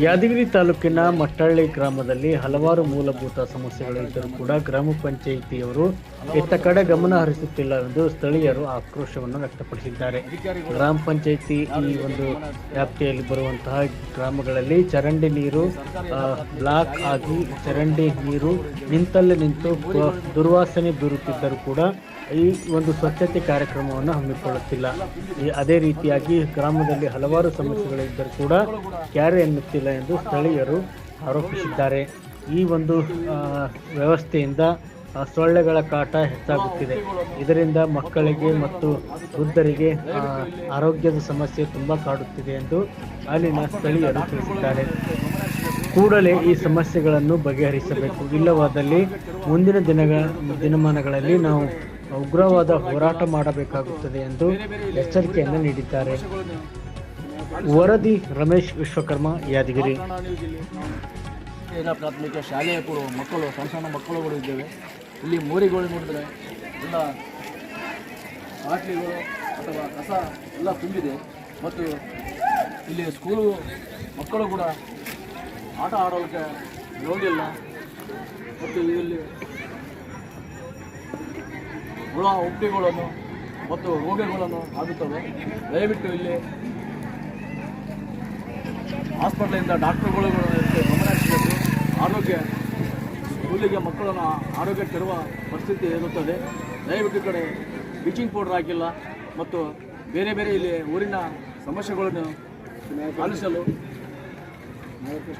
ಯಾದಗಿರಿ ತಾಲೂಕಿನ ಮಟ್ಟಳ್ಳಿ ಗ್ರಾಮದಲ್ಲಿ ಹಲವಾರು ಮೂಲಭೂತ ಸಮಸ್ಯೆಗಳು ಇದ್ದರೂ ಕೂಡ ಗ್ರಾಮ ಪಂಚಾಯಿತಿಯವರು ಇತ್ತ ಕಡೆ ಗಮನ ಹರಿಸುತ್ತಿಲ್ಲ ಎಂದು ಸ್ಥಳೀಯರು ಆಕ್ರೋಶವನ್ನು ವ್ಯಕ್ತಪಡಿಸಿದ್ದಾರೆ. ಗ್ರಾಮ ಪಂಚಾಯಿತಿ ಈ ಒಂದು ವ್ಯಾಪ್ತಿಯಲ್ಲಿ ಬರುವಂತಹ ಗ್ರಾಮಗಳಲ್ಲಿ ಚರಂಡಿ ನೀರು ಬ್ಲಾಕ್ ಆಗಿ ಚರಂಡಿ ನೀರು ನಿಂತಲ್ಲೇ ನಿಂತು ದುರ್ವಾಸನೆ ಬೀರುತ್ತಿದ್ದರೂ ಕೂಡ ಈ ಒಂದು ಸ್ವಚ್ಛತೆ ಕಾರ್ಯಕ್ರಮವನ್ನು ಹಮ್ಮಿಕೊಳ್ಳುತ್ತಿಲ್ಲ. ಅದೇ ರೀತಿಯಾಗಿ ಗ್ರಾಮದಲ್ಲಿ ಹಲವಾರು ಸಮಸ್ಯೆಗಳಿದ್ದರೂ ಕೂಡ ಕ್ಯಾರೆ ಎನ್ನುತ್ತಿಲ್ಲ ಎಂದು ಸ್ಥಳೀಯರು ಆರೋಪಿಸಿದ್ದಾರೆ. ಈ ಒಂದು ವ್ಯವಸ್ಥೆಯಿಂದ ಸೊಳ್ಳೆಗಳ ಕಾಟ ಹೆಚ್ಚಾಗುತ್ತಿದೆ. ಇದರಿಂದ ಮಕ್ಕಳಿಗೆ ಮತ್ತು ವೃದ್ಧರಿಗೆ ಆರೋಗ್ಯದ ಸಮಸ್ಯೆ ತುಂಬ ಕಾಡುತ್ತಿದೆ ಎಂದು ಅಲ್ಲಿನ ಸ್ಥಳೀಯರು ತಿಳಿಸಿದ್ದಾರೆ. ಕೂಡಲೇ ಈ ಸಮಸ್ಯೆಗಳನ್ನು ಬಗೆಹರಿಸಬೇಕು, ಇಲ್ಲವಾದಲ್ಲಿ ಮುಂದಿನ ದಿನಮಾನಗಳಲ್ಲಿ ನಾವು ಉಗ್ರವಾದ ಹೋರಾಟ ಮಾಡಬೇಕಾಗುತ್ತದೆ ಎಂದು ಎಚ್ಚರಿಕೆಯನ್ನು ನೀಡಿದ್ದಾರೆ. ವರದಿ ರಮೇಶ್ ವಿಶ್ವಕರ್ಮ, ಯಾದಗಿರಿ. ಪ್ರಾಥಮಿಕ ಶಾಲೆಯ ಕೂಡ ಮಕ್ಕಳು ಸಣ್ಣ ಸಣ್ಣ ಮಕ್ಕಳುಗಳು ಇದ್ದೇವೆ. ಇಲ್ಲಿ ಮೋರಿಗಳು ನೋಡಿದ್ರೆ ಎಲ್ಲ ಬಾಟ್ಲಿಗಳು ಅಥವಾ ಕಸ ಎಲ್ಲ ತುಂಬಿದೆ. ಮತ್ತು ಇಲ್ಲಿ ಸ್ಕೂಲು ಮಕ್ಕಳು ಕೂಡ ಆಟ ಆಡೋದಕ್ಕೆ ಯೋಗಿಲ್ಲ. ಮತ್ತು ಇಲ್ಲಿ ಹುಳ ಉಪ್ಪಿಗಳನ್ನು ಮತ್ತು ರೋಗಗಳನ್ನು ಆಗುತ್ತವೆ. ದಯವಿಟ್ಟು ಇಲ್ಲಿ ಹಾಸ್ಪಿಟ್ಲಿಂದ ಡಾಕ್ಟರ್ಗಳು ಗಮನ ಹರಿಸಬೇಕು. ಆರೋಗ್ಯ ಸ್ಕೂಲಿಗೆ ಮಕ್ಕಳನ್ನು ಆರೋಗ್ಯ ಕೆಡುವ ಪರಿಸ್ಥಿತಿ ಇರುತ್ತದೆ. ದಯವಿಟ್ಟು ಈ ಕಡೆ ಬ್ಲೀಚಿಂಗ್ ಪೌಡರ್ ಹಾಕಿಲ್ಲ ಮತ್ತು ಬೇರೆ ಬೇರೆ ಇಲ್ಲಿ ಊರಿನ ಸಮಸ್ಯೆಗಳನ್ನು ಆಲಿಸಲು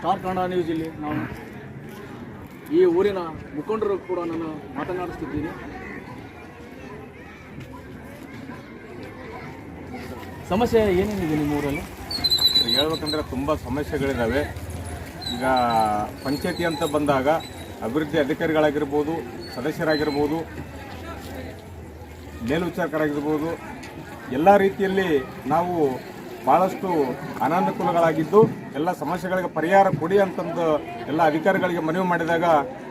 ಸ್ಟಾರ್ ಕನ್ನಡ ನ್ಯೂಸ್ ಇಲ್ಲಿ ನಾವು ಈ ಊರಿನ ಮುಖಂಡರು ಕೂಡ ನಾನು ಮಾತನಾಡಿಸ್ತಿದ್ದೀನಿ. ಸಮಸ್ಯೆ ಏನೇನಿದೆ ನಿಮ್ಮ ಊರಲ್ಲಿ? ಹೇಳ್ಬೇಕಂದ್ರೆ ತುಂಬ ಸಮಸ್ಯೆಗಳಿದ್ದಾವೆ. ಈಗ ಪಂಚಾಯತಿ ಅಂತ ಬಂದಾಗ ಅಭಿವೃದ್ಧಿ ಅಧಿಕಾರಿಗಳಾಗಿರ್ಬೋದು, ಸದಸ್ಯರಾಗಿರ್ಬೋದು, ಮೇಲ್ವಿಚಾರಕರಾಗಿರ್ಬೋದು, ಎಲ್ಲ ರೀತಿಯಲ್ಲಿ ನಾವು ಭಾಳಷ್ಟು ಅನಾನುಕೂಲಗಳಾಗಿದ್ದು ಎಲ್ಲ ಸಮಸ್ಯೆಗಳಿಗೆ ಪರಿಹಾರ ಕೊಡಿ ಅಂತಂದು ಎಲ್ಲ ಅಧಿಕಾರಿಗಳಿಗೆ ಮನವಿ ಮಾಡಿದಾಗ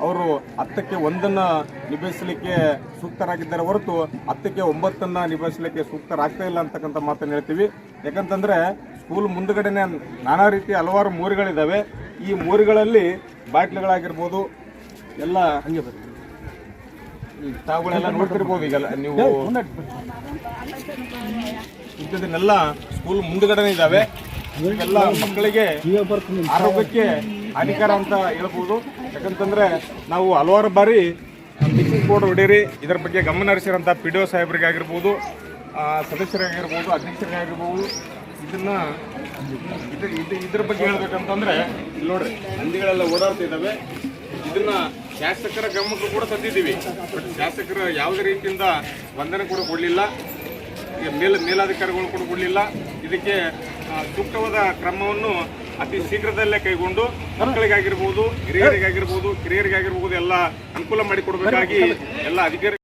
ಅವರು 10ಕ್ಕೆ 1 ನಿಭಾಯಿಸಲಿಕ್ಕೆ ಸೂಕ್ತರಾಗಿದ್ದಾರೆ ಹೊರತು 10ಕ್ಕೆ 9 ನಿಭಾಯಿಸಲಿಕ್ಕೆ ಸೂಕ್ತರಾಗ್ತಾ ಇಲ್ಲ ಅಂತಕ್ಕಂಥ ಮಾತನ್ನು ಹೇಳ್ತೀವಿ. ಯಾಕಂತಂದರೆ ಸ್ಕೂಲ್ ಮುಂದುಗಡೆನೆ ನಾನಾ ರೀತಿಯ ಹಲವಾರು ಮೋರಿಗಳಿದ್ದಾವೆ. ಈ ಮೋರಿಗಳಲ್ಲಿ ಬಾಟ್ಲಿಗಳಾಗಿರ್ಬೋದು ಎಲ್ಲ ಹಂಗೆ ಬರ್ತದೆ. ತಾವುಗಳೆಲ್ಲ ನೋಡ್ತಿರ್ಬೋದು. ಈಗ ನೀವು ಇಂಥದನ್ನೆಲ್ಲ ಸ್ಕೂಲ್ ಮುಂದುಗಡೆನೇ ಇದ್ದಾವೆ. ಎಲ್ಲ ಮಕ್ಕಳಿಗೆ ಆರೋಗ್ಯಕ್ಕೆ ಹಾನಿಕರ ಅಂತ ಹೇಳ್ಬೋದು. ಯಾಕಂತಂದರೆ ನಾವು ಹಲವಾರು ಬಾರಿ ಬ್ಲೀಚಿಂಗ್ ಪೌಡರ್ ಹೊಡೀರಿ, ಇದರ ಬಗ್ಗೆ ಗಮನ ಹರಿಸಿರೋಂಥ PDO ಸಾಹೇಬರಿಗೆ ಆಗಿರ್ಬೋದು, ಸದಸ್ಯರಾಗಿರ್ಬೋದು, ಅಧ್ಯಕ್ಷರಾಗಿರ್ಬೋದು, ಇದ್ರ ಬಗ್ಗೆ ಹೇಳ್ಬೇಕಂತಂದರೆ ಇಲ್ಲಿ ನೋಡ್ರಿ ಹಂದಿಗಳೆಲ್ಲ ಓಡಾಡ್ತಿದ್ದಾವೆ. ಇದನ್ನ ಶಾಸಕರ ಗಮನಕ್ಕೂ ಕೂಡ ತಂದಿದ್ದೀವಿ. ಬಟ್ ಶಾಸಕರು ಯಾವುದೇ ರೀತಿಯಿಂದ ಸ್ಪಂದನೆ ಕೂಡ ಕೊಡಲಿಲ್ಲ. ಮೇಲಾಧಿಕಾರಿಗಳು ಕೂಡ ಕೊಡಲಿಲ್ಲ. ಇದಕ್ಕೆ ಸೂಕ್ತವಾದ ಕ್ರಮವನ್ನು ಅತಿ ಶೀಘ್ರದಲ್ಲೇ ಕೈಗೊಂಡು ಮಕ್ಕಳಿಗಾಗಿರ್ಬೋದು, ಹಿರಿಯರಿಗಾಗಿರ್ಬೋದು, ಕಿರಿಯರಿಗಾಗಿರ್ಬೋದು ಎಲ್ಲ ಅನುಕೂಲ ಮಾಡಿಕೊಡಬೇಕಾಗಿ ಎಲ್ಲ ಅಧಿಕಾರಿ